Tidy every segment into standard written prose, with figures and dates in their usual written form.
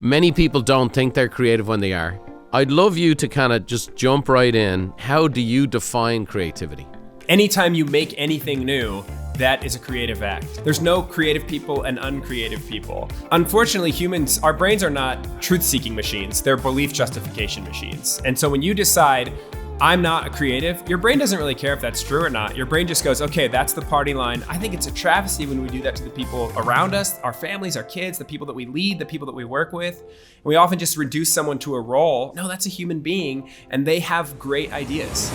Many people don't think they're creative when they are. I'd love you to kind of just jump right in. How do you define creativity? Anytime you make anything new, that is a creative act. There's no creative people and uncreative people. Unfortunately, humans, our brains are not truth-seeking machines. They're belief justification machines. And so when you decide, I'm not a creative, your brain doesn't really care if that's true or not. Your brain just goes, okay, that's the party line. I think it's a travesty when we do that to the people around us, our families, our kids, the people that we lead, the people that we work with. And we often just reduce someone to a role. No, that's a human being, and they have great ideas.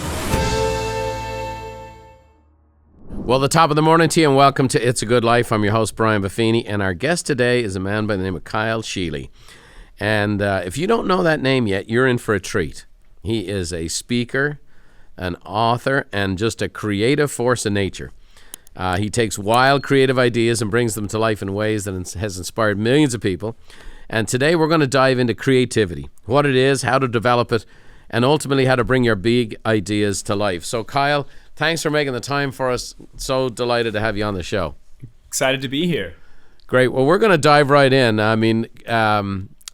Well, the top of the morning to you, and welcome to It's a Good Life. I'm your host, Brian Buffini, and our guest today is a man by the name of Kyle Scheele. And if you don't know that name yet, you're in for a treat. He is a speaker, an author, and just a creative force of nature. He takes wild creative ideas and brings them to life in ways that has inspired millions of people. And today we're going to dive into creativity, what it is, how to develop it, and ultimately how to bring your big ideas to life. So Kyle, thanks for making the time for us. So delighted to have you on the show. Excited to be here. Great. Well, we're going to dive right in.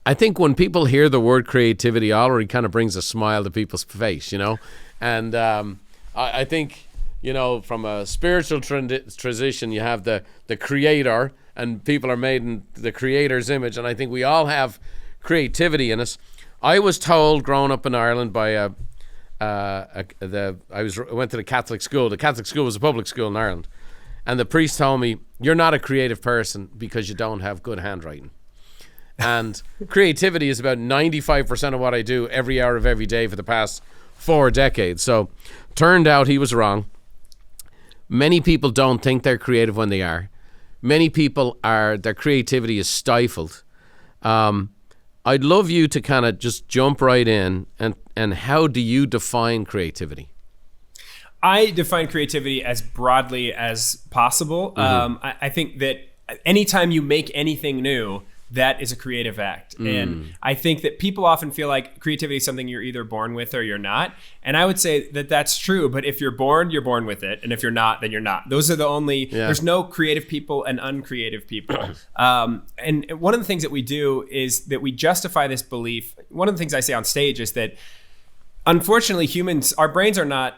I think when people hear the word creativity, it already kind of brings a smile to people's face, you know? And I think, you know, from a spiritual transition, you have the creator, and people are made in the creator's image. And I think we all have creativity in us. I was told growing up in Ireland by I went to the Catholic school. The Catholic school was a public school in Ireland. And the priest told me, you're not a creative person because you don't have good handwriting. And creativity is about 95% of what I do every hour of every day for the past 4 decades. So turned out he was wrong. Many people don't think they're creative when they are. Many people their creativity is stifled. I'd love you to kind of just jump right in and how do you define creativity? I define creativity as broadly as possible. I think that anytime you make anything new, that is a creative act. And I think that people often feel like creativity is something you're either born with or you're not. And I would say that that's true, but if you're born with it. And if you're not, then you're not. Those are the only, There's no creative people and uncreative people. And one of the things that we do is that we justify this belief. One of the things I say on stage is that unfortunately, humans, our brains are not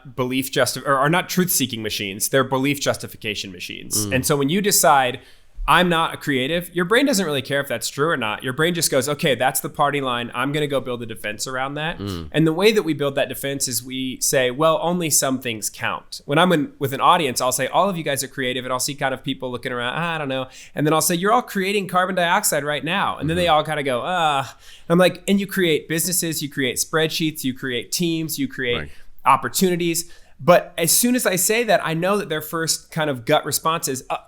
are not truth-seeking machines. They're belief justification machines. And so when you decide, I'm not a creative, your brain doesn't really care if that's true or not. Your brain just goes, okay, that's the party line. I'm going to go build a defense around that. And the way that we build that defense is we say, well, only some things count. When I'm with an audience, I'll say, all of you guys are creative. And I'll see kind of people looking around, I don't know. And then I'll say, you're all creating carbon dioxide right now. And then they all kind of go, I'm like, and you create businesses, you create spreadsheets, you create teams, you create opportunities. But as soon as I say that, I know that their first kind of gut response is, but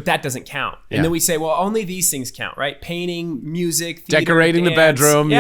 that doesn't count. And then we say, well, only these things count, right? Painting, music, theater, decorating dance, the bedroom.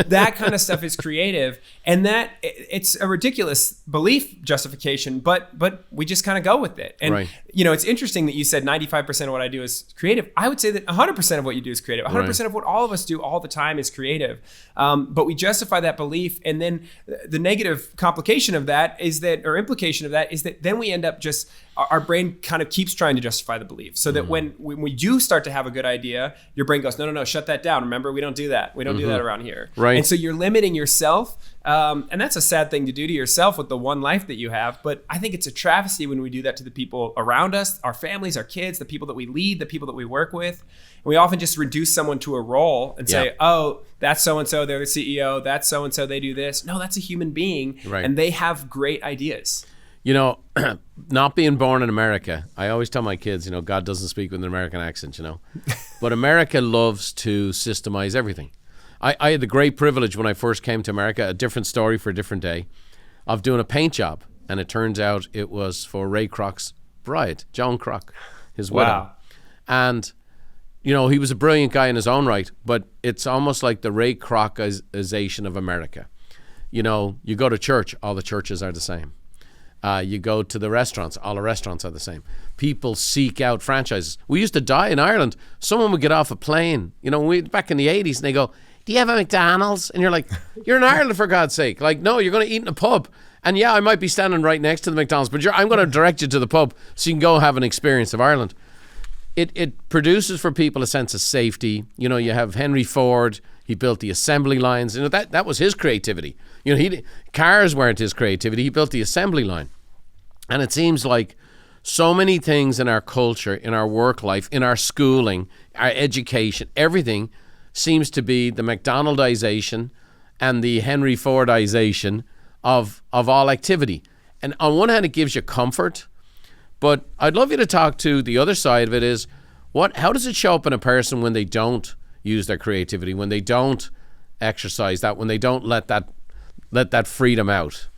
That kind of stuff is creative. And that it's a ridiculous belief justification, but we just kind of go with it. And you know, it's interesting that you said 95% of what I do is creative. I would say that 100% of what you do is creative. 100% of what all of us do all the time is creative. But we justify that belief, and then the negative complication of that is that, or implication of that, is that then we end up just, our brain kind of keeps trying to justify the belief. So that when we do start to have a good idea, your brain goes, no, shut that down. Remember, we don't do that. We don't do that around here. Right. And so you're limiting yourself. And that's a sad thing to do to yourself with the one life that you have. But I think it's a travesty when we do that to the people around us, our families, our kids, the people that we lead, the people that we work with. And we often just reduce someone to a role and say, oh, that's so-and-so, they're the CEO. That's so-and-so, they do this. No, that's a human being. And they have great ideas. You know, not being born in America, I always tell my kids, you know, God doesn't speak with an American accent, you know. But America loves to systemize everything. I had the great privilege when I first came to America, a different story for a different day, of doing a paint job. And it turns out it was for Ray Kroc's bride, Joan Kroc, his widow. And, you know, he was a brilliant guy in his own right, but it's almost like the Ray Krocization of America. You know, you go to church, all the churches are the same. You go to the restaurants, all the restaurants are the same. People seek out franchises. We used to die in Ireland. Someone would get off a plane, you know, back in the 80s, and they go, do you have a McDonald's? And you're like, you're in Ireland, for God's sake. Like, no, you're going to eat in a pub. And yeah, I might be standing right next to the McDonald's, but I'm going to direct you to the pub so you can go have an experience of Ireland. it produces for people a sense of safety. You know, you have Henry Ford. He built the assembly lines. You know, that was his creativity. You know, cars weren't his creativity. He built the assembly line. And it seems like so many things in our culture, in our work life, in our schooling, our education, everything seems to be the McDonaldization and the Henry Fordization of all activity. And on one hand, it gives you comfort, but I'd love you to talk to the other side of it is, how does it show up in a person when they don't use their creativity, when they don't exercise that, when they don't let that freedom out?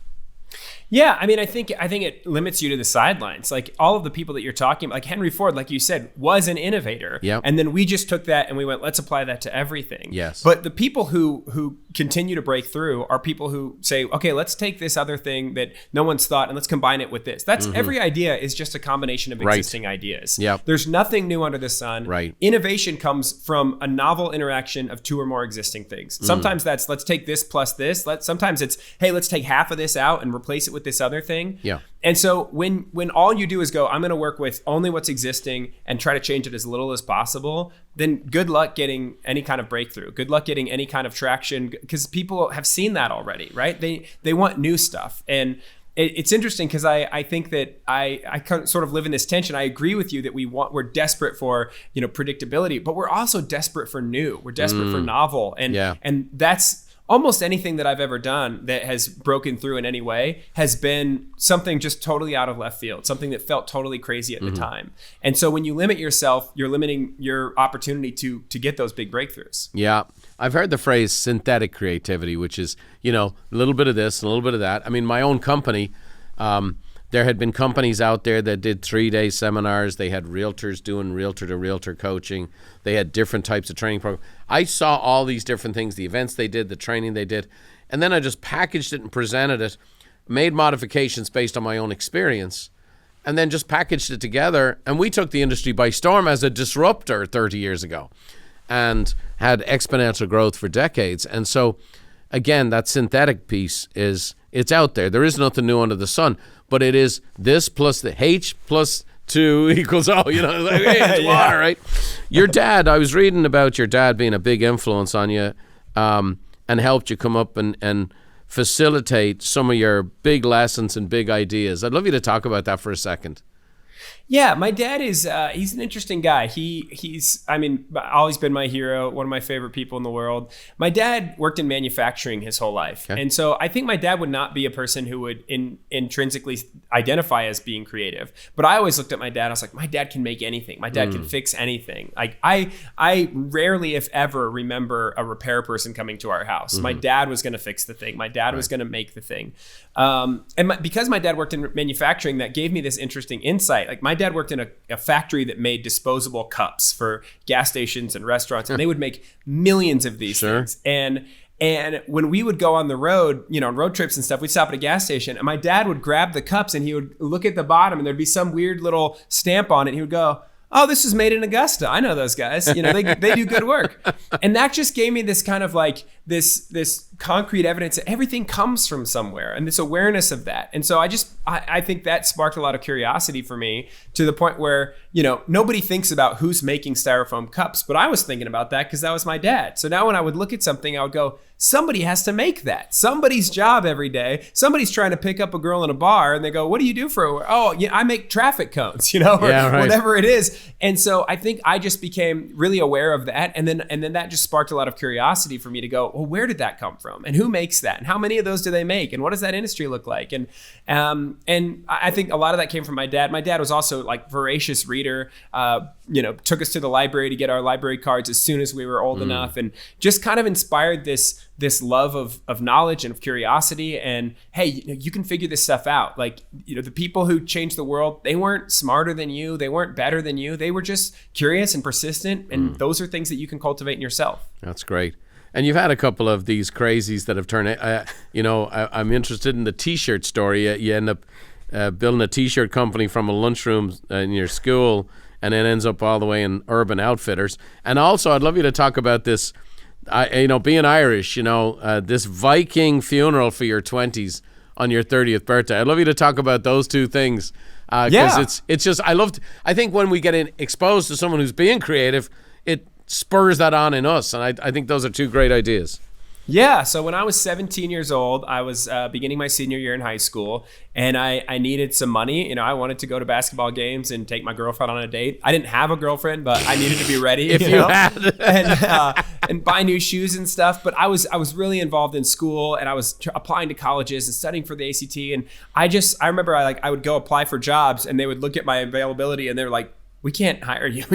Yeah, I mean, I think it limits you to the sidelines. Like all of the people that you're talking about, like Henry Ford, like you said, was an innovator. Yep. And then we just took that and we went, let's apply that to everything. Yes. But the people who continue to break through are people who say, okay, let's take this other thing that no one's thought and let's combine it with this. That's every idea is just a combination of existing ideas. Yep. There's nothing new under the sun. Right. Innovation comes from a novel interaction of two or more existing things. Sometimes that's let's take this plus this. Sometimes it's, hey, let's take half of this out and replace it with this other thing. Yeah. And so when all you do is go, I'm going to work with only what's existing and try to change it as little as possible, then good luck getting any kind of breakthrough. Good luck getting any kind of traction, because people have seen that already, right? They want new stuff. And it's interesting because I think that I sort of live in this tension. I agree with you that we're desperate for, you know, predictability, but we're also desperate for new. We're desperate for novel. And that's almost anything that I've ever done that has broken through in any way has been something just totally out of left field, something that felt totally crazy at the time. And so when you limit yourself, you're limiting your opportunity to get those big breakthroughs. Yeah. I've heard the phrase synthetic creativity, which is, you know, a little bit of this, a little bit of that. I mean, my own company, there had been companies out there that did 3-day seminars. They had realtors doing realtor-to-realtor coaching. They had different types of training programs. I saw all these different things, the events they did, the training they did, and then I just packaged it and presented it, made modifications based on my own experience, and then just packaged it together. And we took the industry by storm as a disruptor 30 years ago and had exponential growth for decades. And so, again, that synthetic piece it's out there. There is nothing new under the sun, but it is this plus the H plus 2 equals O, you know, like, hey, it's water, right? Your dad, I was reading about your dad being a big influence on you and helped you come up and facilitate some of your big lessons and big ideas. I'd love you to talk about that for a second. Yeah, my dad is, he's an interesting guy. He's always been my hero, one of my favorite people in the world. My dad worked in manufacturing his whole life. Okay. And so I think my dad would not be a person who would intrinsically identify as being creative. But I always looked at my dad, I was like, my dad can make anything. My dad can fix anything. Like I rarely, if ever, remember a repair person coming to our house. My dad was going to fix the thing. My dad was going to make the thing. Because my dad worked in manufacturing, that gave me this interesting insight. Like my dad worked in a factory that made disposable cups for gas stations and restaurants, and they would make millions of these things. And when we would go on the road, you know, on road trips and stuff, we'd stop at a gas station, and my dad would grab the cups and he would look at the bottom, and thered be some weird little stamp on it. And he would go, oh, this is made in Augusta. I know those guys. You know, they do good work. And that just gave me this kind of like this concrete evidence that everything comes from somewhere, and this awareness of that. And so I think that sparked a lot of curiosity for me, to the point where, you know, nobody thinks about who's making styrofoam cups, but I was thinking about that because that was my dad. So now when I would look at something, I would go, somebody has to make that. Somebody's job every day. Somebody's trying to pick up a girl in a bar, and they go, what do you do for, oh, yeah, I make traffic cones, you know, or whatever it is. And so I think I just became really aware of that. And then that just sparked a lot of curiosity for me to go, well, where did that come from? And who makes that? And how many of those do they make? And what does that industry look like? And I think a lot of that came from my dad. My dad was also like voracious reader, you know, took us to the library to get our library cards as soon as we were old enough, and just kind of inspired this love of knowledge and of curiosity. And hey, you can figure this stuff out. Like, you know, the people who changed the world, they weren't smarter than you. They weren't better than you. They were just curious and persistent. And those are things that you can cultivate in yourself. That's great. And you've had a couple of these crazies that have turned, you know, I'm interested in the T-shirt story. You end up building a T-shirt company from a lunchroom in your school, and it ends up all the way in Urban Outfitters. And also, I'd love you to talk about this, you know, being Irish, you know, this Viking funeral for your 20s on your 30th birthday. I'd love you to talk about those two things, Because it's just, I think when we get exposed to someone who's being creative, it spurs that on in us. And I think those are two great ideas. Yeah. So when I was 17 years old, I was beginning my senior year in high school, and I needed some money. I wanted to go to basketball games and take my girlfriend on a date. I didn't have a girlfriend, but I needed to be ready. If you had. and buy new shoes and stuff. But I was really involved in school, and I was applying to colleges and studying for the ACT. And I remember I would go apply for jobs, and they would look at my availability, and they were like, "We can't hire you.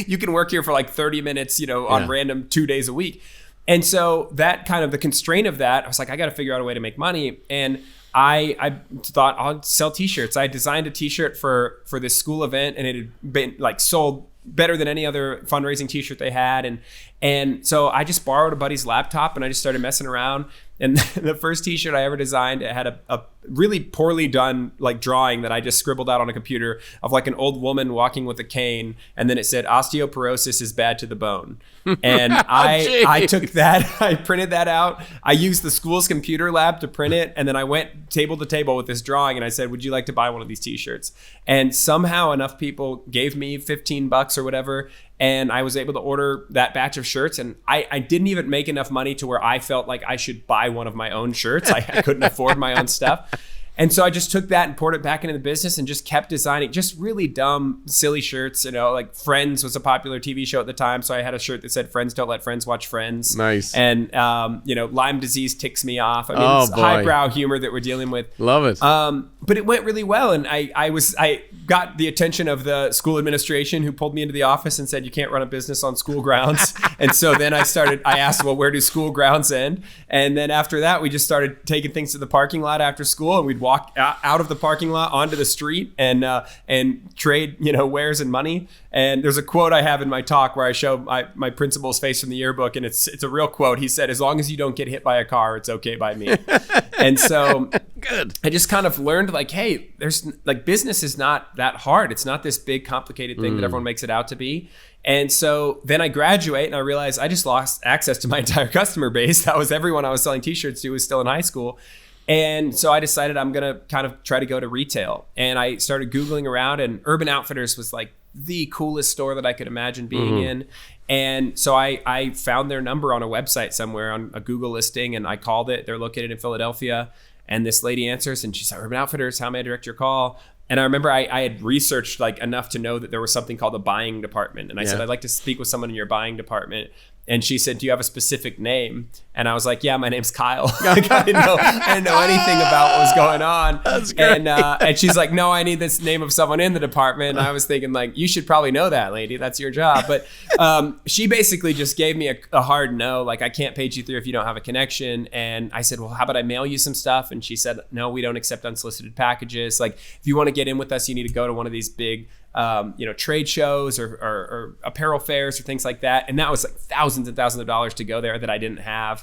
You can work here for like 30 minutes, on random 2 days a week." And so that kind of the constraint of that, I was like, I got to figure out a way to make money. And I thought I'll sell t-shirts. I designed a t-shirt for this school event, and it had been like sold better than any other fundraising t-shirt they had. And so I just borrowed a buddy's laptop, and I just started messing around. And the first t-shirt I ever designed, it had a really poorly done like drawing that I just scribbled out on a computer of like an old woman walking with a cane. And then it said, "Osteoporosis is bad to the bone." And I took that, I printed that out. I used the school's computer lab to print it. And then I went table to table with this drawing, and I said, "Would you like to buy one of these t-shirts?" And somehow enough people gave me $15 or whatever. And I was able to order that batch of shirts, and I didn't even make enough money to where I felt like I should buy one of my own shirts. I couldn't afford my own stuff. And so I just took that and poured it back into the business and just kept designing just really dumb, silly shirts. Like Friends was a popular TV show at the time. So I had a shirt that said, "Friends don't let friends watch Friends." Nice. And, Lyme disease ticks me off. I mean, it's highbrow humor that we're dealing with. Love it. But it went really well. And I got the attention of the school administration, who pulled me into the office and said, "You can't run a business on school grounds." And so then I asked, well, where do school grounds end? And then after that, we just started taking things to the parking lot after school, and we'd walk out of the parking lot onto the street and trade, wares and money. And there's a quote I have in my talk where I show my principal's face from the yearbook, and it's a real quote. He said, "As long as you don't get hit by a car, it's okay by me." And so good. I just kind of learned like, hey, there's like business is not that hard. It's not this big complicated thing that everyone makes it out to be. And so then I graduate, and I realized I just lost access to my entire customer base. That was everyone I was selling t-shirts to was still in high school. And so I decided I'm going to kind of try to go to retail. And I started Googling around, and Urban Outfitters was like the coolest store that I could imagine being in. And so I found their number on a website somewhere on a Google listing, and I called it. They're located in Philadelphia. And this lady answers, and she said, "Urban Outfitters, how may I direct your call?" And I remember I had researched like enough to know that there was something called the buying department. And I said, "I'd like to speak with someone in your buying department." And she said, "Do you have a specific name?" And I was like, "Yeah, my name's Kyle." Like, I didn't know anything about what was going on. That's great. And she's like, "No, I need this name of someone in the department." And I was thinking like, you should probably know that, lady. That's your job. But she basically just gave me a hard no. Like, I can't page you through if you don't have a connection. And I said, "Well, how about I mail you some stuff?" And she said, "No, we don't accept unsolicited packages. Like, if you want to get in with us, you need to go to one of these big trade shows or apparel fairs or things like that." And that was like thousands and thousands of dollars to go there that I didn't have.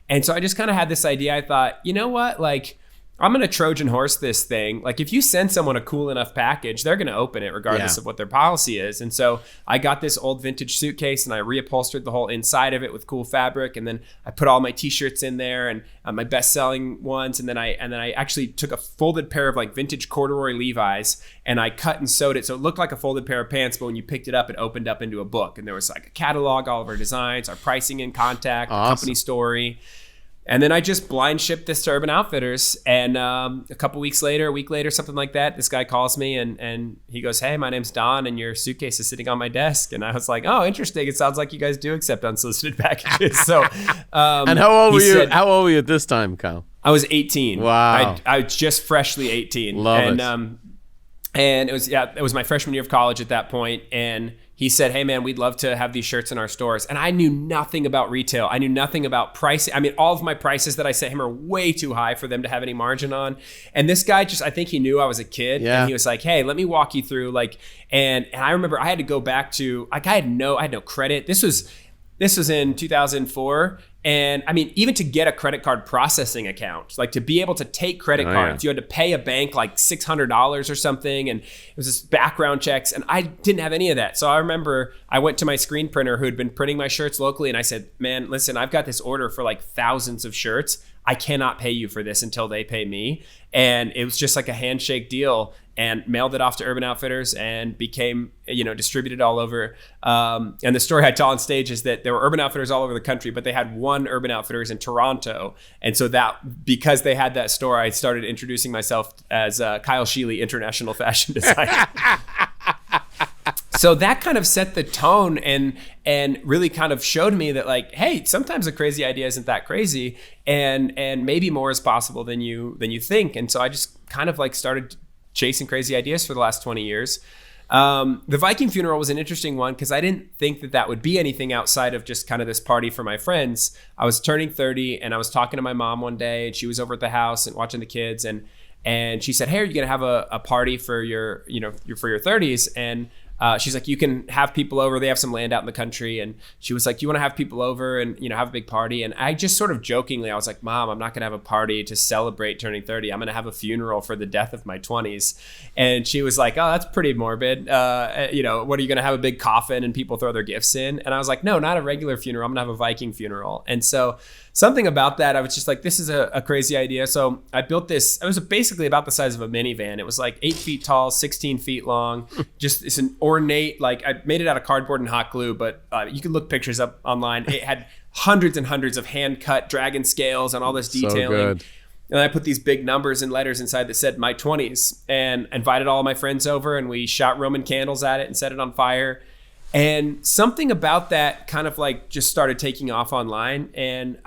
And so I just kind of had this idea. I thought, you know what? Like, I'm going to Trojan horse this thing. Like, if you send someone a cool enough package, they're going to open it regardless of what their policy is. And so I got this old vintage suitcase, and I reupholstered the whole inside of it with cool fabric. And then I put all my t-shirts in there, and my best selling ones. And then I actually took a folded pair of like vintage corduroy Levi's, and I cut and sewed it so it looked like a folded pair of pants, but when you picked it up, it opened up into a book. And there was like a catalog, all of our designs, our pricing and contact, company story. And then I just blind shipped this to Urban Outfitters. And a week later, something like that, this guy calls me and he goes, "Hey, my name's Don, and your suitcase is sitting on my desk." And I was like, "Oh, interesting. It sounds like you guys do accept unsolicited packages." So, and how old were you? How old were you at this time, Kyle? I was 18. Wow. I was just freshly 18. Love it. And it was my freshman year of college at that point. And he said, "Hey man, we'd love to have these shirts in our stores." And I knew nothing about retail. I knew nothing about pricing. I mean, all of my prices that I sent him are way too high for them to have any margin on. And this guy I think he knew I was a kid. Yeah. And he was like, "Hey, let me walk you through." Like, and I remember I had to go back to, like, I had no credit. This was in 2004. And I mean, even to get a credit card processing account, like to be able to take credit cards, you had to pay a bank like $600 or something. And it was just background checks. And I didn't have any of that. So I remember I went to my screen printer who had been printing my shirts locally. And I said, "Man, listen, I've got this order for like thousands of shirts. I cannot pay you for this until they pay me." And it was just like a handshake deal. and mailed it off to Urban Outfitters and became, distributed all over. And the story I tell on stage is that there were Urban Outfitters all over the country, but they had one Urban Outfitters in Toronto. And so because they had that store, I started introducing myself as Kyle Scheele, international fashion designer. So that kind of set the tone and really kind of showed me that, like, hey, sometimes a crazy idea isn't that crazy, and maybe more is possible than you think. And so I just kind of like started chasing crazy ideas for the last 20 years. The Viking funeral was an interesting one because I didn't think that would be anything outside of just kind of this party for my friends. I was turning 30 and I was talking to my mom one day, and she was over at the house and watching the kids, and she said, hey, are you gonna have a party for your 30s? And she's like, you can have people over. They have some land out in the country. And she was like, you want to have people over and, have a big party? And I just sort of jokingly, I was like, Mom, I'm not going to have a party to celebrate turning 30. I'm going to have a funeral for the death of my 20s. And she was like, oh, that's pretty morbid. What are you going to have a bbig coffin and people throw their gifts in? And I was like, no, not a regular funeral. I'm going to have a Viking funeral. And so something about that, I was just like, this is a crazy idea. So I built this. It was basically about the size of a minivan. It was like 8 feet tall, 16 feet long. Just it's an ornate, like, I made it out of cardboard and hot glue, but you can look pictures up online. It had hundreds and hundreds of hand cut dragon scales and all this detailing. So good. And I put these big numbers and letters inside that said my 20s, and invited all of my friends over, and we shot Roman candles at it and set it on fire. And something about that kind of like just started taking off online. And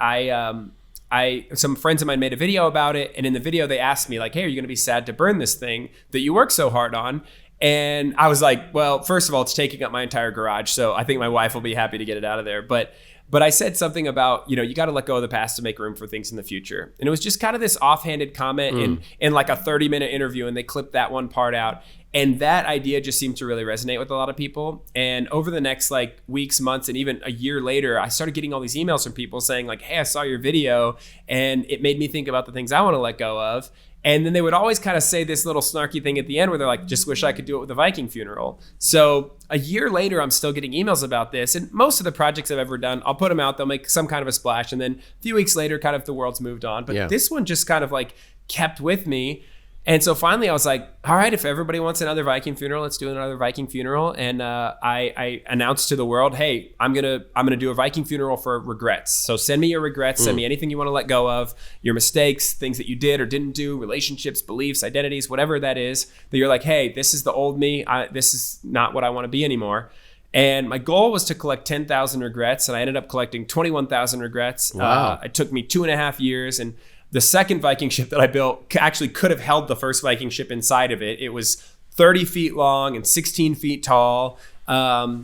some friends of mine made a video about it. And in the video, they asked me like, hey, are you going to be sad to burn this thing that you work so hard on? And I was like, well, first of all, it's taking up my entire garage. So I think my wife will be happy to get it out of there. But I said something about, you got to let go of the past to make room for things in the future. And it was just kind of this offhanded comment in like a 30-minute interview. And they clipped that one part out. And that idea just seemed to really resonate with a lot of people. And over the next like weeks, months, and even a year later, I started getting all these emails from people saying like, hey, I saw your video and it made me think about the things I want to let go of. And then they would always kind of say this little snarky thing at the end where they're like, just wish I could do it with a Viking funeral. So a year later, I'm still getting emails about this. And most of the projects I've ever done, I'll put them out, they'll make some kind of a splash. And then a few weeks later, kind of the world's moved on. But this one just kind of like kept with me. And so finally I was like, all right, if everybody wants another Viking funeral, let's do another Viking funeral. And I announced to the world, hey, I'm gonna do a Viking funeral for regrets. So send me your regrets, send me anything you want to let go of, your mistakes, things that you did or didn't do, relationships, beliefs, identities, whatever that is, that you're like, hey, this is the old me. This is not what I want to be anymore. And my goal was to collect 10,000 regrets. And I ended up collecting 21,000 regrets. Wow. It took me 2.5 years. And the second Viking ship that I built actually could have held the first Viking ship inside of it. It was 30 feet long and 16 feet tall. I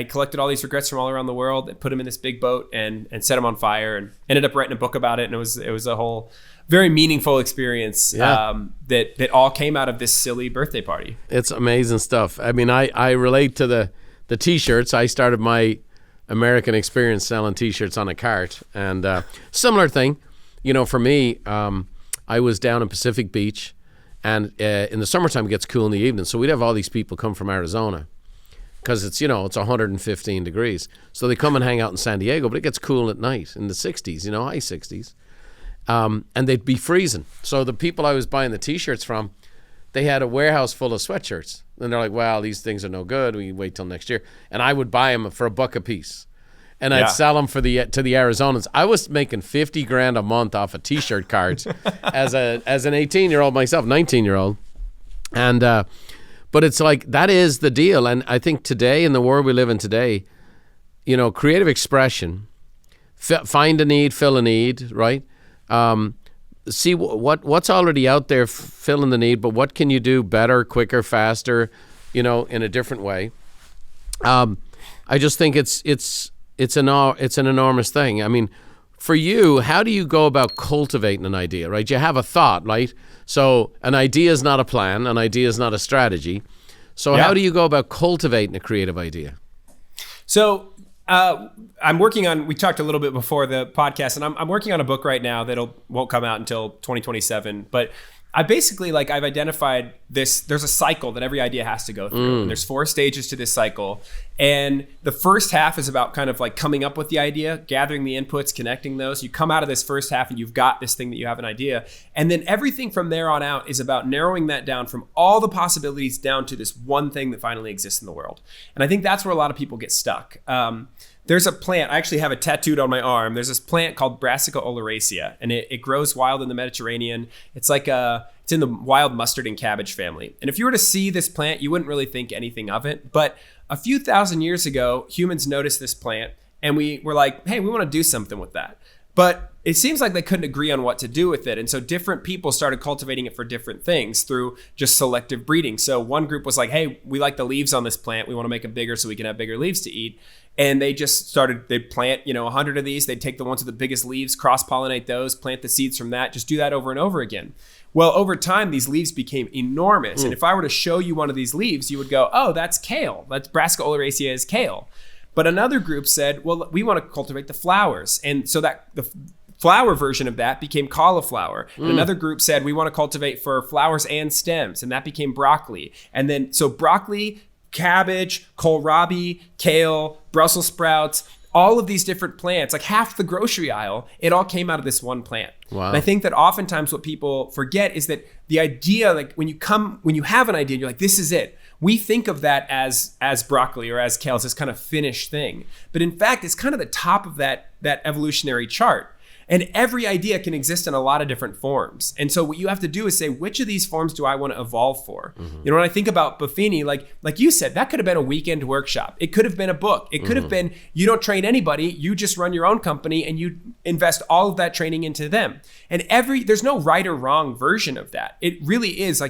collected all these regrets from all around the world and put them in this big boat and set them on fire, and ended up writing a book about it. And it was a whole very meaningful experience that all came out of this silly birthday party. It's amazing stuff. I mean, I relate to the T-shirts. I started my American experience selling T-shirts on a cart, and similar thing. For me, I was down in Pacific Beach, and in the summertime it gets cool in the evening. So we'd have all these people come from Arizona because it's 115 degrees. So they come and hang out in San Diego, but it gets cool at night in the 60s, high 60s. And they'd be freezing. So the people I was buying the T-shirts from, they had a warehouse full of sweatshirts. And they're like, well, these things are no good. We wait till next year. And I would buy them for $1 a piece. And I'd sell them to the Arizonans. I was making $50,000 a month off of T-shirt cards as an 18-year-old myself, 19-year-old. And but it's like that is the deal. And I think today, in the world we live in today, creative expression, find a need, fill a need, right? See what's already out there, filling the need, but what can you do better, quicker, faster, in a different way? I just think it's an enormous thing. I mean, for you, how do you go about cultivating an idea, right? You have a thought, right? So an idea is not a plan. An idea is not a strategy. So how do you go about cultivating a creative idea? So I'm working on, we talked a little bit before the podcast, and I'm working on a book right now that won't come out until 2027. But I basically I've identified this. There's a cycle that every idea has to go through. And there's 4 stages to this cycle. And the first half is about kind of coming up with the idea, gathering the inputs, connecting those. You come out of this first half and you've got this thing that you have an idea. And then everything from there on out is about narrowing that down from all the possibilities down to this one thing that finally exists in the world. And I think that's where a lot of people get stuck. There's a plant, I actually have it tattooed on my arm. There's this plant called Brassica oleracea, and it grows wild in the Mediterranean. It's it's in the wild mustard and cabbage family. And if you were to see this plant, you wouldn't really think anything of it. But a few thousand years ago, humans noticed this plant, and we were like, hey, we want to do something with that. But it seems like they couldn't agree on what to do with it. And so different people started cultivating it for different things through just selective breeding. So one group was like, hey, we like the leaves on this plant. We want to make them bigger so we can have bigger leaves to eat. And they just they'd plant, 100 of these. They'd take the ones with the biggest leaves, cross-pollinate those, plant the seeds from that, just do that over and over again. Well, over time, these leaves became enormous. And if I were to show you one of these leaves, you would go, oh, that's kale. That's Brassica oleracea is kale. But another group said, well, we want to cultivate the flowers. And so that the flower version of that became cauliflower. And another group said, we want to cultivate for flowers and stems. And that became broccoli. And then, so broccoli, cabbage, kohlrabi, kale, Brussels sprouts, all of these different plants, like half the grocery aisle, it all came out of this one plant. Wow. And I think that oftentimes what people forget is that the idea, when you have an idea, you're like, this is it. We think of that as broccoli or as kale, as this kind of finished thing. But in fact, it's kind of the top of that evolutionary chart. And every idea can exist in a lot of different forms. And so what you have to do is say, which of these forms do I want to evolve for? When I think about Buffini, like you said, that could have been a weekend workshop. It could have been a book. It could have been, you don't train anybody, you just run your own company and you invest all of that training into them. And there's no right or wrong version of that. It really is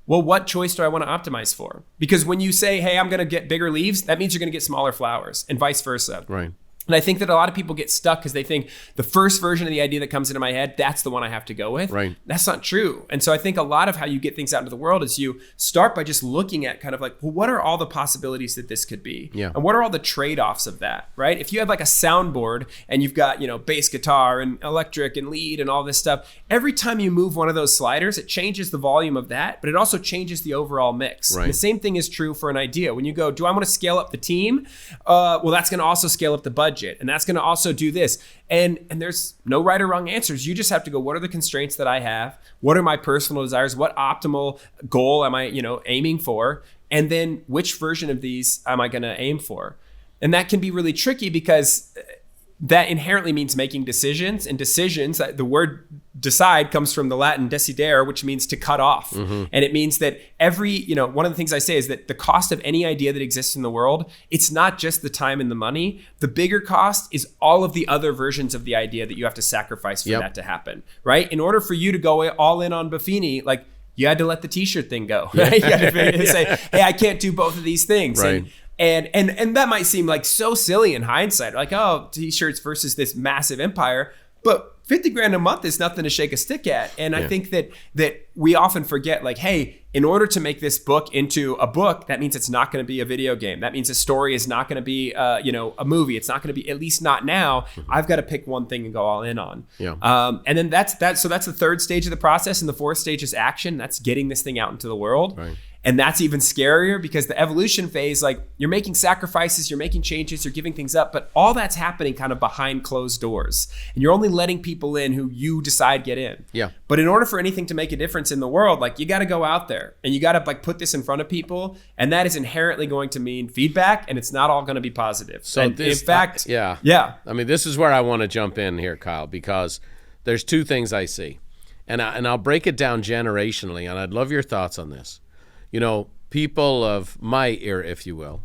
well, what choice do I want to optimize for? Because when you say, hey, I'm going to get bigger leaves, that means you're going to get smaller flowers and vice versa. Right. And I think that a lot of people get stuck because they think the first version of the idea that comes into my head, that's the one I have to go with. Right. That's not true. And so I think a lot of how you get things out into the world is you start by just looking at kind of well, what are all the possibilities that this could be? Yeah. And what are all the trade-offs of that, right? If you have a soundboard and you've got, bass guitar and electric and lead and all this stuff, every time you move one of those sliders, it changes the volume of that, but it also changes the overall mix. Right. And the same thing is true for an idea. When you go, do I want to scale up the team? Well, that's going to also scale up the budget. And that's going to also do this. And there's no right or wrong answers. You just have to go, what are the constraints that I have? What are my personal desires? What optimal goal am I, aiming for? And then which version of these am I going to aim for? And that can be really tricky because that inherently means making decisions, and decisions, the word decide comes from the Latin decidere, which means to cut off. And it means that one of the things I say is that the cost of any idea that exists in the world, it's not just the time and the money. The bigger cost is all of the other versions of the idea that you have to sacrifice for that to happen, right? In order for you to go all in on Buffini, you had to let the t-shirt thing go, right? You had to say, hey, I can't do both of these things. Right. And that might seem so silly in hindsight, oh, t-shirts versus this massive empire, but 50 grand a month is nothing to shake a stick at. And I think that we often forget, hey, in order to make this book into a book, that means it's not going to be a video game. That means a story is not going to be, a movie. It's not going to be, at least not now. I've got to pick one thing and go all in on. Yeah. And then that's the third stage of the process. And the fourth stage is action. That's getting this thing out into the world. Right. And that's even scarier because the evolution phase, you're making sacrifices, you're making changes, you're giving things up, but all that's happening kind of behind closed doors. And you're only letting people in who you decide get in. Yeah. But in order for anything to make a difference in the world, you got to go out there and you got to put this in front of people. And that is inherently going to mean feedback, and it's not all going to be positive. So in fact, yeah. I mean, this is where I want to jump in here, Kyle, because there's two things I see. And I'll break it down generationally, and I'd love your thoughts on this. People of my era, if you will,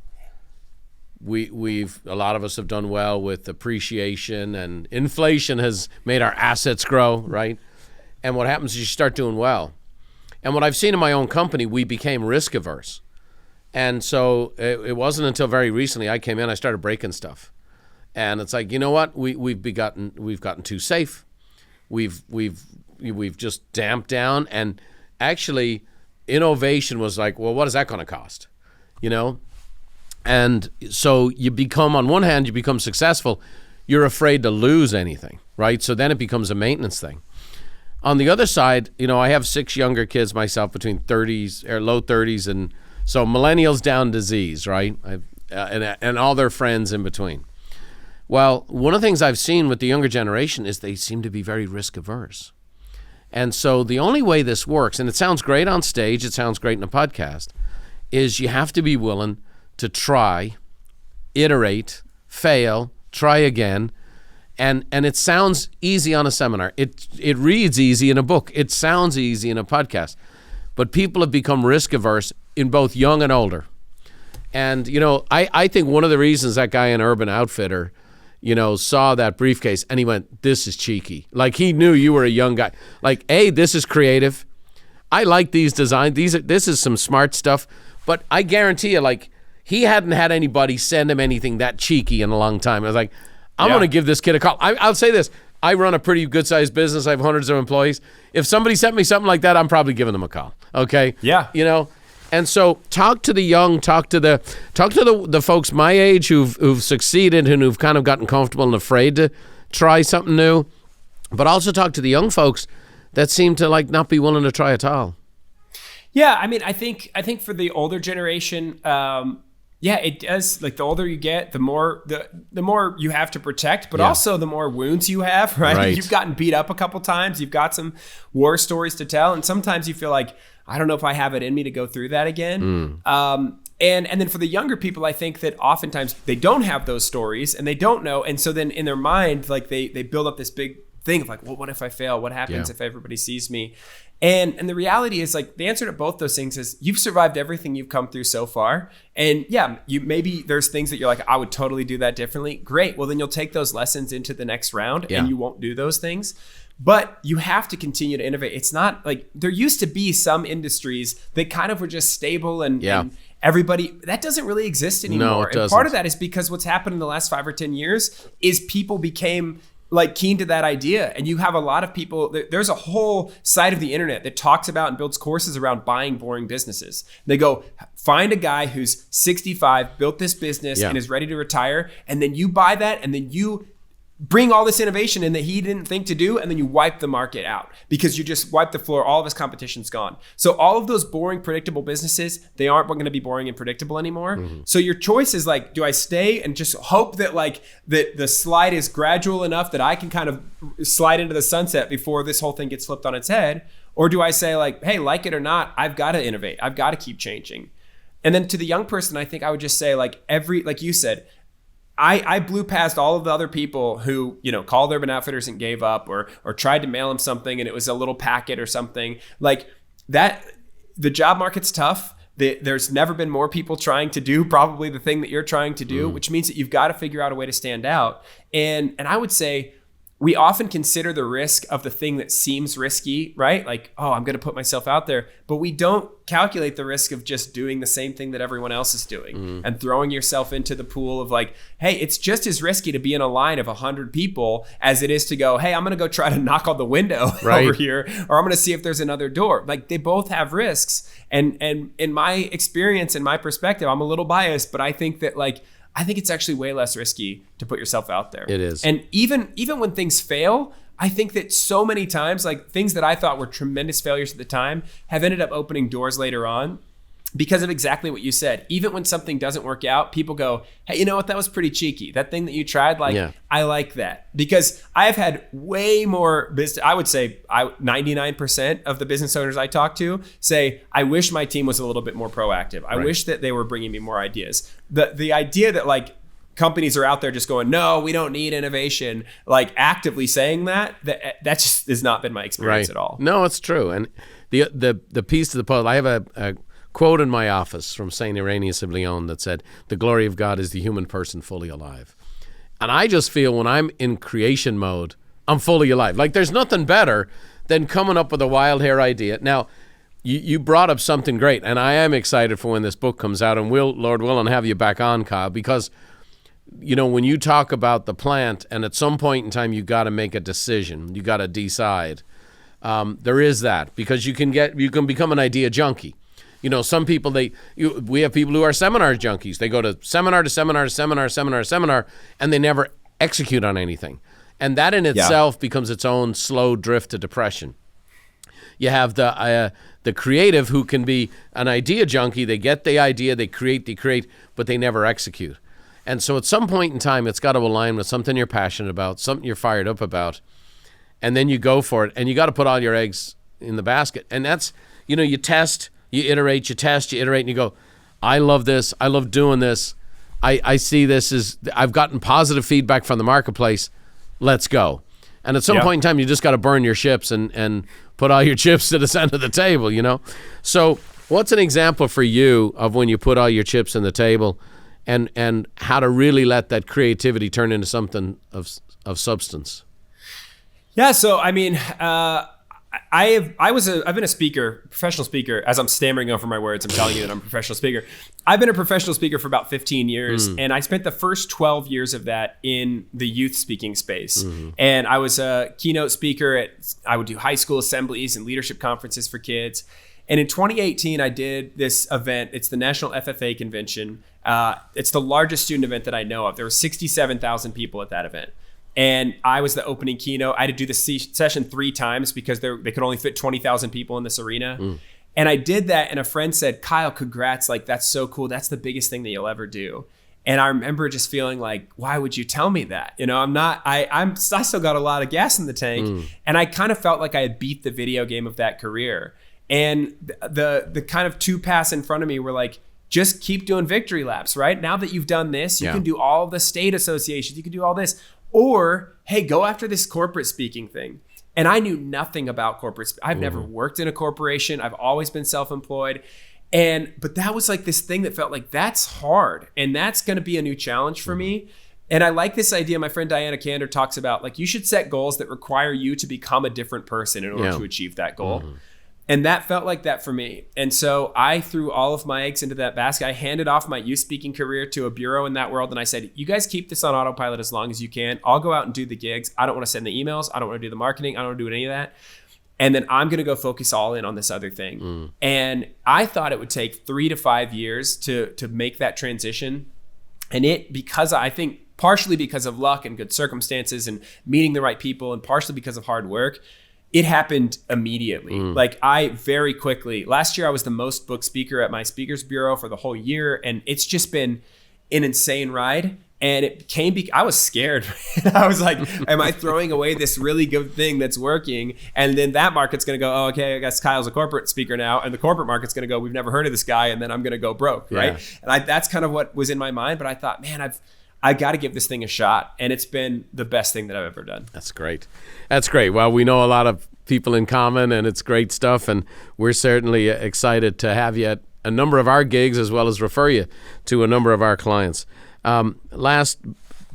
a lot of us have done well with appreciation, and inflation has made our assets grow, right? And what happens is you start doing well. And what I've seen in my own company, we became risk averse. And so it wasn't until very recently I came in, I started breaking stuff. And it's you know what? We've gotten too safe. We've just damped down, and actually innovation was well, what is that going to cost? And so you become, on one hand, you become successful. You're afraid to lose anything, right? So then it becomes a maintenance thing. On the other side, I have 6 younger kids myself, between 30s or low 30s, and so millennials down to Z's, right? And all their friends in between. Well, one of the things I've seen with the younger generation is they seem to be very risk averse. And so the only way this works, and it sounds great on stage, it sounds great in a podcast, is you have to be willing to try, iterate, fail, try again. And it sounds easy on a seminar. It reads easy in a book. It sounds easy in a podcast. But people have become risk averse in both young and older. And, I think one of the reasons that guy in Urban Outfitter, saw that briefcase and he went, this is cheeky. Like, he knew you were a young guy. Like, this is creative. I like these designs. This is some smart stuff. But I guarantee you, like, he hadn't had anybody send him anything that cheeky in a long time. I was like, I'm going to give this kid a call. I'll say this. I run a pretty good-sized business. I have hundreds of employees. If somebody sent me something like that, I'm probably giving them a call. Okay? Yeah. And so talk to the young, talk to the folks my age who've succeeded and who've kind of gotten comfortable and afraid to try something new. But also talk to the young folks that seem to like not be willing to try at all. Yeah, I mean, I think for the older generation, it does. Like, the older you get, the more you have to protect, but also the more wounds you have, right? You've gotten beat up a couple times. You've got some war stories to tell. And sometimes you feel like, I don't know if I have it in me to go through that again. And then for the younger people, I think that oftentimes they don't have those stories and they don't know. And so then in their mind, like they build up this big thing of like, well, what if I fail? What happens if everybody sees me? And the reality is, like, the answer to both those things is you've survived everything you've come through so far. And you maybe there's things that you're like, I would totally do that differently. Great. Well, then you'll take those lessons into the next round and you won't do those things. But you have to continue to innovate. It's not like there used to be some industries that kind of were just stable and everybody, that doesn't really exist anymore. No, it doesn't. And part of that is because what's happened in the last 5 or 10 years is people became like keen to that idea. And you have a lot of people, there's a whole side of the internet that talks about and builds courses around buying boring businesses. They go, find a guy who's 65, built this business and is ready to retire. And then you buy that and then you bring all this innovation in that he didn't think to do, and then you wipe the market out because you just wipe the floor. All of his competition's gone. So all of those boring, predictable businesses, they aren't going to be boring and predictable anymore. So your choice is like, do I stay and just hope that like the slide is gradual enough that I can kind of slide into the sunset before this whole thing gets flipped on its head? Or do I say like, hey, like it or not, I've got to innovate. I've got to keep changing. And then to the young person, I think I would just say like like you said, I blew past all of the other people who, called Urban Outfitters and gave up or tried to mail them something and it was a little packet or something like that. The job market's tough. There's never been more people trying to do probably the thing that you're trying to do, which means that you've got to figure out a way to stand out. And I would say we often consider the risk of the thing that seems risky, right? Like, oh, I'm going to put myself out there. But we don't calculate the risk of just doing the same thing that everyone else is doing and throwing yourself into the pool of like, hey, it's just as risky to be in a line of 100 people as it is to go, hey, I'm going to go try to knock on the window over here, or I'm going to see if there's another door. Like, they both have risks. And in my experience and my perspective, I'm a little biased, but I think that I think it's actually way less risky to put yourself out there. It is. And even when things fail, I think that so many times, like things that I thought were tremendous failures at the time have ended up opening doors later on because of exactly what you said. Even when something doesn't work out, people go, hey, you know what? That was pretty cheeky. That thing that you tried, I like that. Because I've had way more business. I would say 99% of the business owners I talk to say, I wish my team was a little bit more proactive. I wish that they were bringing me more ideas. The idea that like companies are out there just going, no, we don't need innovation, like actively saying that just has not been my experience at all. No, it's true. And the piece of the puzzle, I have a quote in my office from St. Irenaeus of Lyon that said, the glory of God is the human person fully alive. And I just feel when I'm in creation mode, I'm fully alive. Like, there's nothing better than coming up with a wild hair idea. Now, you brought up something great, and I am excited for when this book comes out, and we'll, Lord willing, have you back on, Kyle, because when you talk about the plant, and at some point in time you got to make a decision, you got to decide. There is that, because you can become an idea junkie. Some people, we have people who are seminar junkies. They go to seminar to seminar to seminar, seminar to seminar, and they never execute on anything. And that in itself becomes its own slow drift to depression. you have the creative who can be an idea junkie. They get the idea, they create, but they never execute. And so at some point in time, it's got to align with something you're passionate about, something you're fired up about, and then you go for it. And you got to put all your eggs in the basket. And that's, you test, you iterate, you test, you iterate, and you go, I love this. I love doing this. I see this as, I've gotten positive feedback from the marketplace. Let's go. And at some point in time, you just got to burn your ships and put all your chips to the center of the table, So what's an example for you of when you put all your chips on the table and how to really let that creativity turn into something of substance? Yeah. So, I mean, I've been a speaker, professional speaker. As I'm stammering over my words, I'm telling you that I'm a professional speaker. I've been a professional speaker for about 15 years, and I spent the first 12 years of that in the youth speaking space. And I was a keynote speaker I would do high school assemblies and leadership conferences for kids. And in 2018, I did this event. It's the National FFA Convention. It's the largest student event that I know of. There were 67,000 people at that event. And I was the opening keynote. I had to do the session 3 times because they could only fit 20,000 people in this arena. And I did that, and a friend said, Kyle, congrats. Like, that's so cool. That's the biggest thing that you'll ever do. And I remember just feeling like, why would you tell me that? I still got a lot of gas in the tank. And I kind of felt like I had beat the video game of that career. And the kind of 2 paths in front of me were like, just keep doing victory laps, right? Now that you've done this, you can do all the state associations. You can do all this. Or, hey, go after this corporate speaking thing. And I knew nothing about corporate. I've never worked in a corporation. I've always been self-employed. But that was like this thing that felt like that's hard. And that's going to be a new challenge for me. And I like this idea. My friend Diana Kander talks about, like, you should set goals that require you to become a different person in order to achieve that goal. And that felt like that for me. And so I threw all of my eggs into that basket. I handed off my youth speaking career to a bureau in that world. And I said, you guys keep this on autopilot as long as you can. I'll go out and do the gigs. I don't want to send the emails. I don't want to do the marketing. I don't want to do any of that. And then I'm going to go focus all in on this other thing. And I thought it would take 3 to 5 years to make that transition. And because I think partially because of luck and good circumstances and meeting the right people, and partially because of hard work, it happened immediately. Like, I very quickly, last year I was the most booked speaker at my speakers bureau for the whole year. And it's just been an insane ride. And it came, I was scared. I was like, am I throwing away this really good thing that's working? And then that market's going to go, oh, okay, I guess Kyle's a corporate speaker now. And the corporate market's going to go, we've never heard of this guy. And then I'm going to go broke, right? And that's kind of what was in my mind. But I thought, man, I got to give this thing a shot. And it's been the best thing that I've ever done. That's great. That's great. Well, we know a lot of people in common, and it's great stuff. And we're certainly excited to have you at a number of our gigs, as well as refer you to a number of our clients. Last,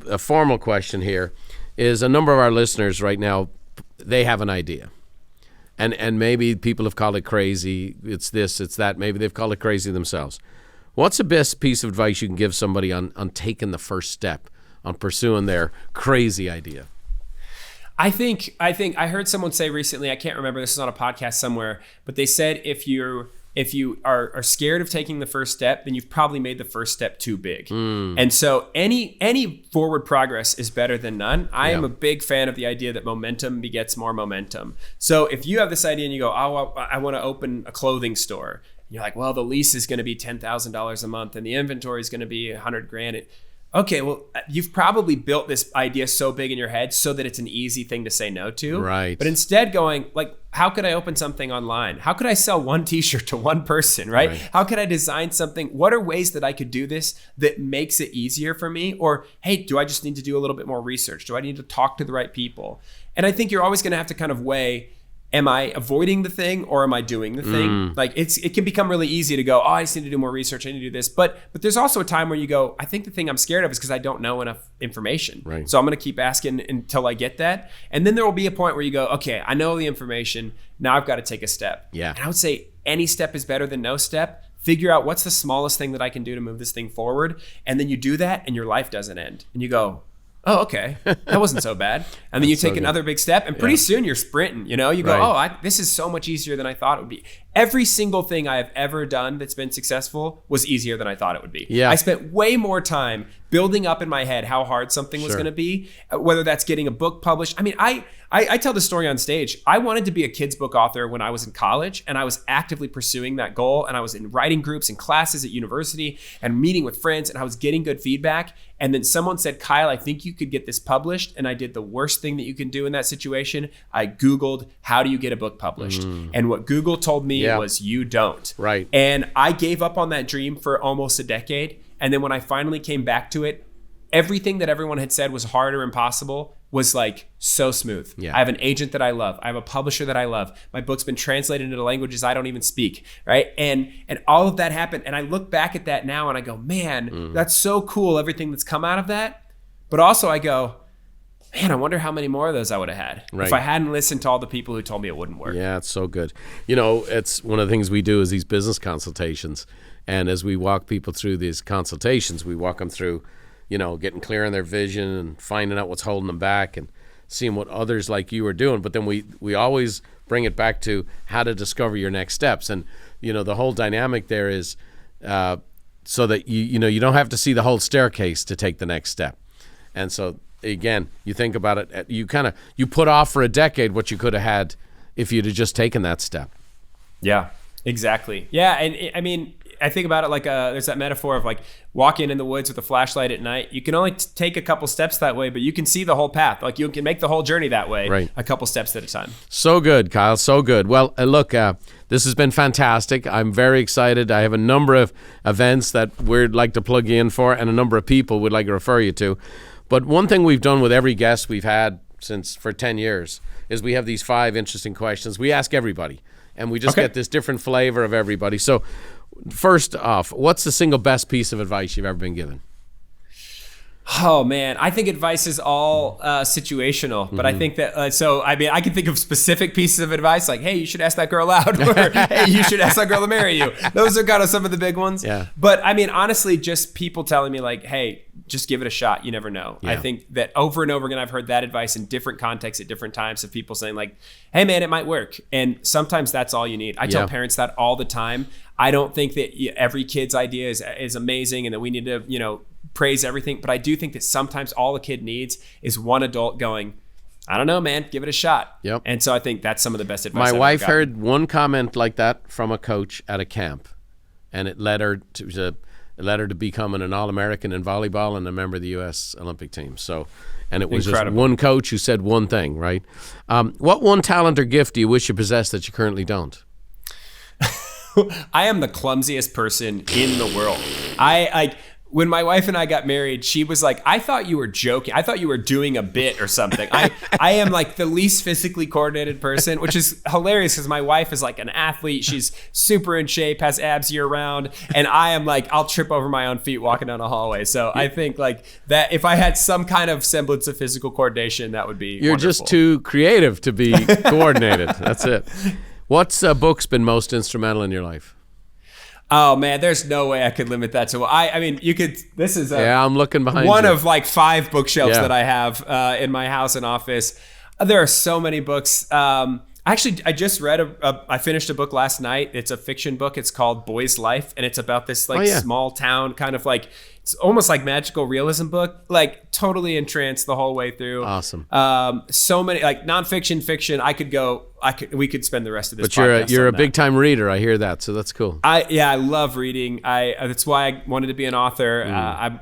a formal question here is, a number of our listeners right now, they have an idea. And maybe people have called it crazy. It's this, it's that. Maybe they've called it crazy themselves. What's the best piece of advice you can give somebody on taking the first step, on pursuing their crazy idea? I think I heard someone say recently, I can't remember, this is on a podcast somewhere, but they said if you are scared of taking the first step, then you've probably made the first step too big. And so any forward progress is better than none. I am a big fan of the idea that momentum begets more momentum. So if you have this idea and you go, oh, I want to open a clothing store. You're like, well, the lease is going to be $10,000 a month and the inventory is going to be $100,000. Okay, well, you've probably built this idea so big in your head so that it's an easy thing to say no to. Right. But instead going, like, how could I open something online? How could I sell one t-shirt to one person, right? How could I design something? What are ways that I could do this that makes it easier for me? Or, hey, do I just need to do a little bit more research? Do I need to talk to the right people? And I think you're always going to have to kind of weigh, am I avoiding the thing or am I doing the thing? Like, it can become really easy to go, oh, I just need to do more research. I need to do this. But there's also a time where you go, I think the thing I'm scared of is because I don't know enough information. Right. So I'm going to keep asking until I get that. And then there will be a point where you go, okay, I know the information. Now I've got to take a step. Yeah. And I would say any step is better than no step. Figure out what's the smallest thing that I can do to move this thing forward. And then you do that and your life doesn't end. And you go, oh, okay, that wasn't so bad. And then you take another big step and pretty soon you're sprinting, you go, this is so much easier than I thought it would be. every single thing I have ever done that's been successful was easier than I thought it would be. Yeah. I spent way more time building up in my head how hard something was going to be, whether that's getting a book published. I mean, I tell the story on stage. I wanted to be a kid's book author when I was in college, and I was actively pursuing that goal. And I was in writing groups and classes at university and meeting with friends, and I was getting good feedback. And then someone said, Kyle, I think you could get this published. And I did the worst thing that you can do in that situation. I Googled, how do you get a book published? And what Google told me was, you don't. Right. And I gave up on that dream for almost a decade. And then when I finally came back to it, everything that everyone had said was hard or impossible was like so smooth. Yeah. I have an agent that I love. I have a publisher that I love. My book's been translated into languages I don't even speak, right? And all of that happened. And I look back at that now and I go, man, that's so cool, everything that's come out of that. But also I go, man, I wonder how many more of those I would have had if I hadn't listened to all the people who told me it wouldn't work. Yeah, it's so good. You know, it's one of the things we do is these business consultations. And as we walk people through these consultations, we walk them through, you know, getting clear on their vision and finding out what's holding them back and seeing what others like you are doing. But then we always bring it back to how to discover your next steps. And, you know, the whole dynamic there is so that, you know, you don't have to see the whole staircase to take the next step. And so, again, you think about it, you put off for a decade what you could have had if you'd have just taken that step. Yeah, exactly. Yeah, and I mean, I think about it like there's that metaphor of like walking in the woods with a flashlight at night. You can only take a couple steps that way, but you can see the whole path. Like you can make the whole journey that way, a couple steps at a time. So good, Kyle. So good. Well, look, this has been fantastic. I'm very excited. I have a number of events that we'd like to plug you in for and a number of people we'd like to refer you to. But one thing we've done with every guest we've had for 10 years is we have these 5 interesting questions. We ask everybody, and we just get this different flavor of everybody. So first off, what's the single best piece of advice you've ever been given? Oh man, I think advice is all situational, but I think that I can think of specific pieces of advice like, hey, you should ask that girl out, or hey, you should ask that girl to marry you. Those are kind of some of the big ones. Yeah. But I mean, honestly, just people telling me like, hey, just give it a shot. You never know. Yeah. I think that over and over again, I've heard that advice in different contexts at different times of people saying like, hey man, it might work. And sometimes that's all you need. I tell parents that all the time. I don't think that every kid's idea is amazing and that we need to, you know, praise everything. But I do think that sometimes all a kid needs is one adult going, I don't know, man, give it a shot. Yep. And so I think that's some of the best advice. My wife heard one comment like that from a coach at a camp, and it led her to becoming an All-American in volleyball and a member of the U.S. Olympic team. So, and it was incredible. Just one coach who said one thing, right? What one talent or gift do you wish you possessed that you currently don't? I am the clumsiest person in the world. When my wife and I got married, she was like, I thought you were joking. I thought you were doing a bit or something. I am like the least physically coordinated person, which is hilarious because my wife is like an athlete. She's super in shape, has abs year round. And I am like, I'll trip over my own feet walking down a hallway. So I think like that if I had some kind of semblance of physical coordination, that would be You're wonderful. Just too creative to be coordinated. That's it. What's book's been most instrumental in your life? Oh man, there's no way I could limit that to. I mean, you could. This is I'm looking behind one you. of like 5 bookshelves that I have in my house and office. There are so many books. Actually, I just read I finished a book last night. It's a fiction book. It's called Boy's Life, and it's about this like small town kind of like. It's almost like magical realism book, like totally entranced the whole way through. Awesome. So many like nonfiction, fiction. We could spend the rest of this. But you're a big time reader. I hear that, so that's cool. I love reading. That's why I wanted to be an author.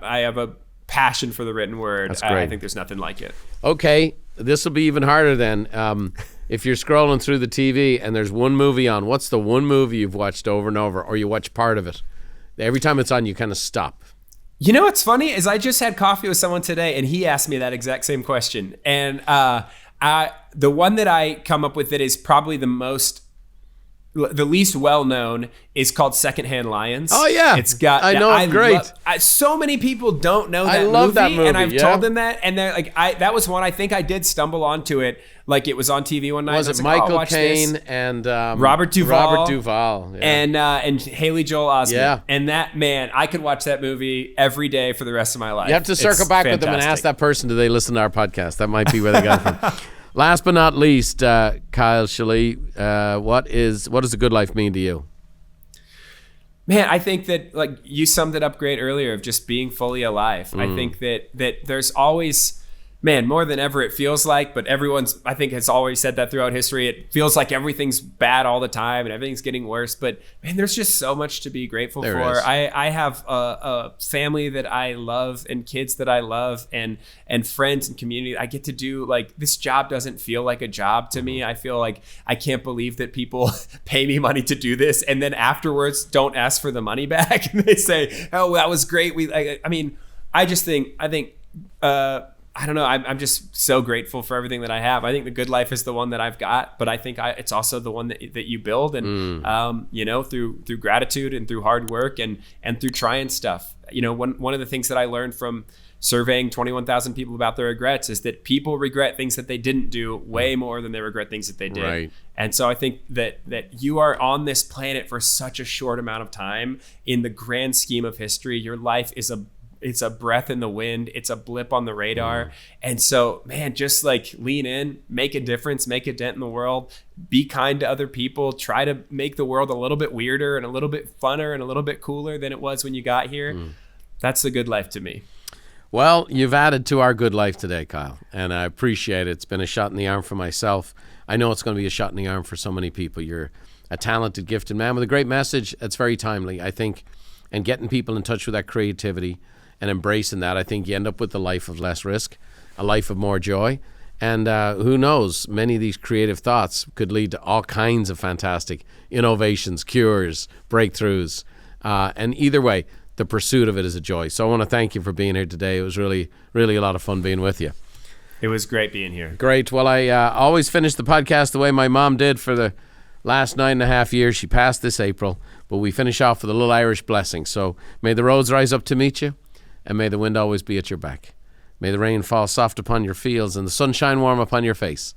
I have a passion for the written word. That's great. I think there's nothing like it. Okay, this will be even harder then. If you're scrolling through the TV and there's one movie on, what's the one movie you've watched over and over, or you watch part of it? Every time it's on, you kind of stop. You know what's funny is I just had coffee with someone today and he asked me that exact same question. And the one that I come up with that is probably the least well known is called Secondhand Lions. Oh yeah, it's got. I know, it's great. So many people don't know that. I love that movie, and I've told them that, and they're like, that was one I think I did stumble onto it. Like it was on TV one night. Was it Michael Caine and Robert Duvall? Robert Duvall, and Haley Joel Osment. Yeah. And that man, I could watch that movie every day for the rest of my life. You have to circle back with them and ask that person, do they listen to our podcast? That might be where they got it from. Last but not least, Kyle Scheele, what does a good life mean to you? Man, I think that like you summed it up great earlier of just being fully alive. I think that there's always, man, more than ever it feels like, but I think has always said that throughout history. It feels like everything's bad all the time and everything's getting worse. But man, there's just so much to be grateful for. I have a family that I love and kids that I love and friends and community. I get to do like this job doesn't feel like a job to me. I feel like I can't believe that people pay me money to do this and then afterwards don't ask for the money back. And they say, "Oh, that was great." I don't know. I'm just so grateful for everything that I have. I think the good life is the one that I've got, but I think it's also the one that you build, and through gratitude and through hard work and through trying stuff. One of the things that I learned from surveying 21,000 people about their regrets is that people regret things that they didn't do way more than they regret things that they did. Right. And so I think that you are on this planet for such a short amount of time. In the grand scheme of history, your life is it's a breath in the wind. It's a blip on the radar. And so, man, just like lean in, make a difference, make a dent in the world, be kind to other people, try to make the world a little bit weirder and a little bit funner and a little bit cooler than it was when you got here. That's the good life to me. Well, you've added to our good life today, Kyle, and I appreciate it. It's been a shot in the arm for myself. I know it's going to be a shot in the arm for so many people. You're a talented, gifted man with a great message. It's very timely, I think, and getting people in touch with that creativity and embracing that, I think you end up with a life of less risk, a life of more joy. And who knows, many of these creative thoughts could lead to all kinds of fantastic innovations, cures, breakthroughs. And either way, the pursuit of it is a joy. So I want to thank you for being here today. It was really, really a lot of fun being with you. It was great being here. Great. Well, I always finish the podcast the way my mom did for the last 9.5 years. She passed this April, but we finish off with a little Irish blessing. So may the roads rise up to meet you, and may the wind always be at your back. May the rain fall soft upon your fields and the sun shine warm upon your face.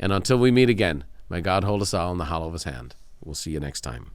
And until we meet again, may God hold us all in the hollow of his hand. We'll see you next time.